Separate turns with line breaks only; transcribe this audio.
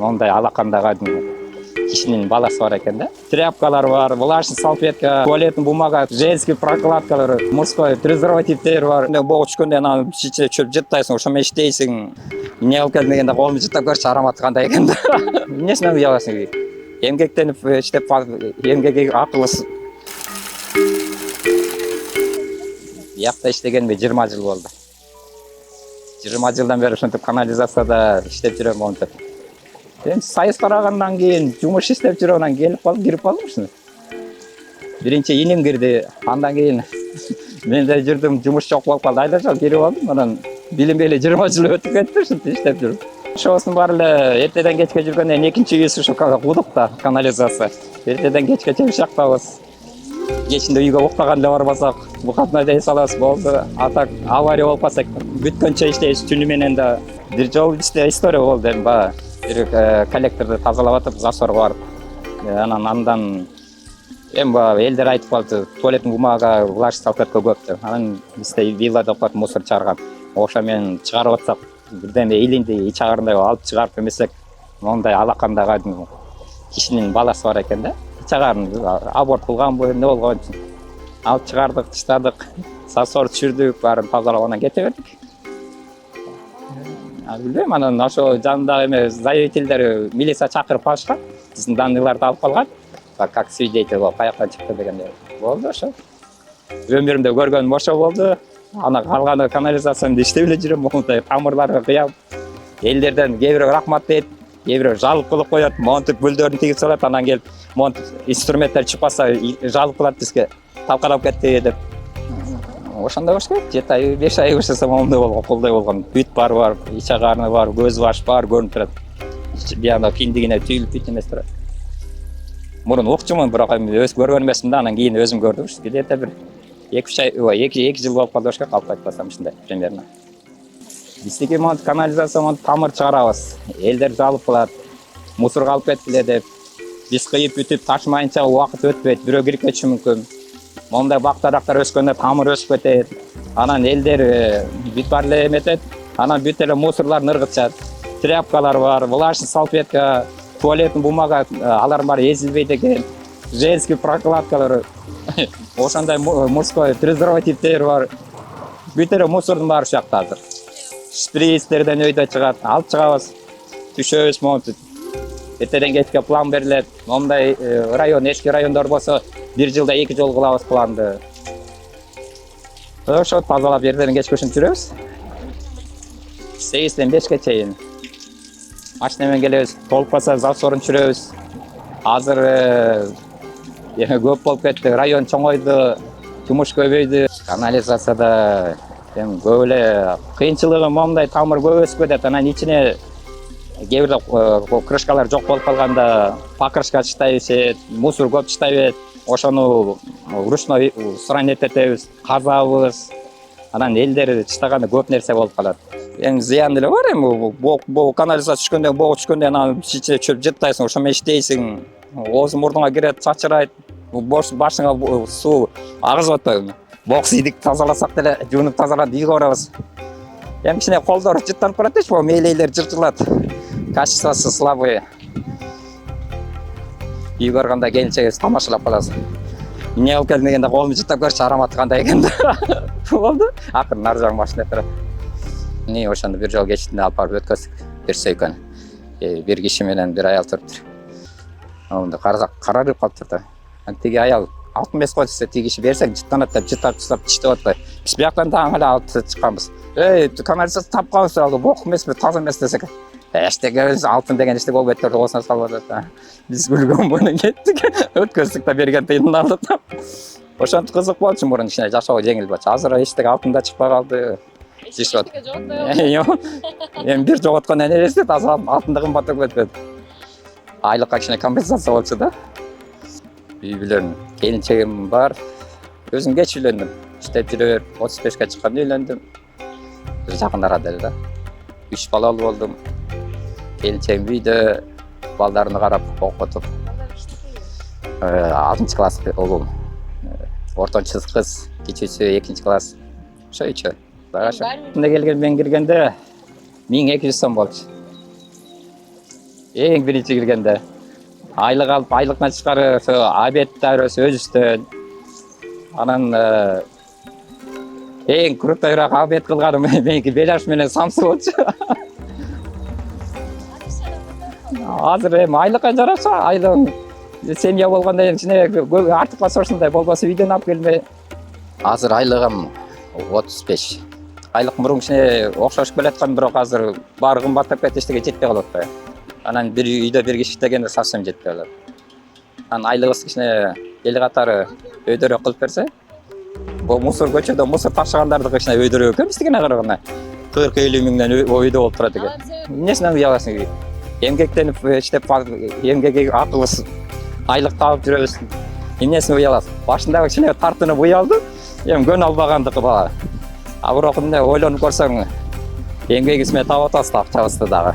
Мондай алакандагы кишинин баласы бар экен да. Тряпкалар бар, влажный салфетка, туалетный бумага, женский прокладкалар, мужской презервативтер бар. Богу түшкөндө анан ичине чөп жыттайсың, ошо менен иштейсиң. Эмне алып келдим дегенде колумду жыттап көрчү, ароматы кандай экен да. Эмнесинен уябасың? Эмгектенип иштеп, эмгеги акылсыз. Бияқта иштегениме 20 жыл болду. 20 жылдан бери ушинтип канализацияда иштеп жүрөм монтип. Мен сайыс карагандан кийин жумуш иштеп жүрөм, анан келип калып кирип калдым ушуна. Биринчи иним кирди, андан кийин мен да жүрдүм, жумуш жок болуп калды, айдашал кирип алдым. Анан билинбей эле 20 жыл өтүп кетти, ушинтип иштеп жүрүп. Ошосунун баары эле эртеден кечке жүргөндөн экинчи үйүбүз ушу кудукта, канализация. Эртеден кечке ушул жактабыз. Кечинде үйгө уктаганда барбасак, букатына дей салабыз, болду. Атак авария болуп калсак, бүткөнчө иштейбиз. Түнү менен да бир жолу бизде история болду, эми баягы бир коллекторду тазалап атып, засорго барып. Андан эми баягы элдер айтып калды, туалеттин бумага влажный салфетка көп деп. Анан бизде виллада окуп мусор чыгарган. Ошо менен чыгарып атсак, бирдеме илинди ичагырындай алып чыгарып эмесек, мондай алакандагы кишинин баласы бар экен да. Чыгарын аборт кылганбы, эмне болгон? Алып чыгардык, таштадык, засор түшүрдүк, баарын тазалап анан кете бердик. Билбейм, анан ошо жанындагы эме заявительдер милиция чакырып калышкан. Биздин данныйларды алып калган. Как свидетель болуп, каяктан чыкты дегенде болду ошо. Өмүрүмдө көргөнүм ошо болду. Анан калганы канализацияда иштеп эле жүрөм, мондай тамырларга кыям. Элдерден кээ бирөө рахмат дейт, кээ бирөө жалып кылып коет, монтип гүлдөрүн тигип салат, анан келип монтип инструменттер чыкпаса жалып кылат бизге. Талкалап кетти деп. Ошондой болуш керек. 7 ай, 5 ай иштесем мондай болгон, колдой болгон. Бүт бар, иче карны бар, көз баш бар, көрүнүп турат. Бияна киндигине түйүлүп бүт эмес турат. Мурун укчумун, бирок эми өз көргөн эмесмин да, анан кийин өзүм көрдүм. Где-то бир 2 жыл болуп калды ошко, калп айтпасам ушундай примерно. Биздики монт канализация монт тамыр чыгарабыз. Элдер жалып кылат. Мусорго алып кеткиле деп. Биз кыйып бүтүп ташымайынча убакыт өтпөйт, бирөө кирип кетиши мүмкүн. Мондай бактарактар өскөндө тамыр өсүп кетет. Анан элдер бүт бар эле эметет. Анан бүт эле мусорларын ыргытышат. Тряпкалар бар, влажный салфетка, туалетный бумага, алар баары эзилбейт экен. Женский прокладкалар. Ошондой мужской презервативтер бар. Бүт эле мусордун баары ушул жакта азыр. Шприцтерден өйдө чыгат, алып чыгабыз. Түшөбүз монтип. Эртеден кечке план берилет. Мондай район, эски райондор болсо, бир жылда 2 жолу кылабыз планды. Ошо тазалап эртеден кечке ушинтип жүрөбүз. 8-тен 5ке чейин. Машина менен келебиз, толкпаса засорун түшүрөбүз. Азыр көп болуп кетти, район чоңойду, жумуш көбөйдү. Канализацияда эми көп эле кыйынчылыгы мондай тамыр көп өсүп кетет. Анан ичине кээ бирде крышкалар жок болуп калганда покрышка чыктай берет, мусор көп чыктай берет. Ошону ручной устранить этебиз, казабыз. Анан элдер чыштаганда көп нерсе болуп калат. Эми зыян деле бар, эми бул канализация түшкөндөн, богу түшкөндөн анан ичине чөп жыттайсың, ошо менен иштейсиң. Ооз мурдуңа кирет, чачырайт. Башыңа суу агызып атпайбы? Бокс идик тазаласак деле, жуунуп тазалап үйгө барабыз. Эми кичине колдор жыттанып барат, бул мейлейлер жыртылат. Качествосы слабый. Үйгө барганда келинчегибиз тамашалап каласың. Эмне алып келдим дегенде колумду жыттап көрчү, ароматы кандай экен да. Болду. Акырын ар жагым машина турат. Эмне ошондо бир жол кечинде алып барып өткөздүк. Бир сөйкөн. Бир киши менен бир аял туруптур. Онда карасак карарып калыптыр да. Тиги аял алтын эмес го десе, тиги киши берсек жыттанат деп жыттап таштап тиштеп атпай. Биз бияктан таң эле алып чыкканбыз. Канализация тапкансыз, ал бок эмеспи, таза эмес десек. Эштегебиз алтын деген эчтеке болбойт деп осуна салып атат. Биз күлгөн менен кеттик. Өткөздүк да берген тыйынын алдык. Ошентип кызык болчу, мурун кичине жашоо жеңил болчу. Азыр эчтеке алтын да чыкпай калды. Эчтеке жок. Эми бир жоготкон энеси таза алтынды кымбаттап кетпеди. Айлыкка кичине компенсация болчу да. Үй бүлөнүн келинчегим бар. Өзүм кеч үйлөндүм. Иштеп жүрөп 35ке чыкканда үйлөндүм. Жакын арада эле да. 3 балалуу болдум. Келинчегим үйдө балдарына карап окутуп. 6 класс улум. Ортончусы кыз, кичүүсү 2 класс. Ошо үчөө. Багаша. Мында келген мен киргенде 1200 сом болчу. Эң биринчи киргенде. Айлык алып, айлыкtan тышкары обед дарысы өзүстөн. Анан эң крутойраак обед кылганым меники беляш менен самсы болчу. Азыр эми айлыкка жараша, айлык семья болгондон кийин кичине артык ошондой болбосо үйдөн алып келме. Азыр айлыгым 35. Айлык мурун кичине окшошуп келаткан, бирок азыр баары кымбаттап кетти, эчтеге жетпей калып атпайбы. Анан бир үйдө бир киши дегенде совсем жетпей калат. Анан айлыгыбыз кичине эл катары өйдөрөөк кылып берсе, бул мусор көчөдө мусор ташыгандардыкы кичине өйдөрөөк экен биздикине караганда. 40-50 миңден өйдө болуп турат экен. Эмнесинен уяласың? Эмгектенип иштеп, эмгеге акыбыз айлык таап жүрөбүз. Эмнесине уяласың? Башында кичине тартынып уялды, эми көн албагандыкы бала. А бирок мындай ойлонуп көрсөң, эмгегибиз менен таап атабыз да акчабызды дагы.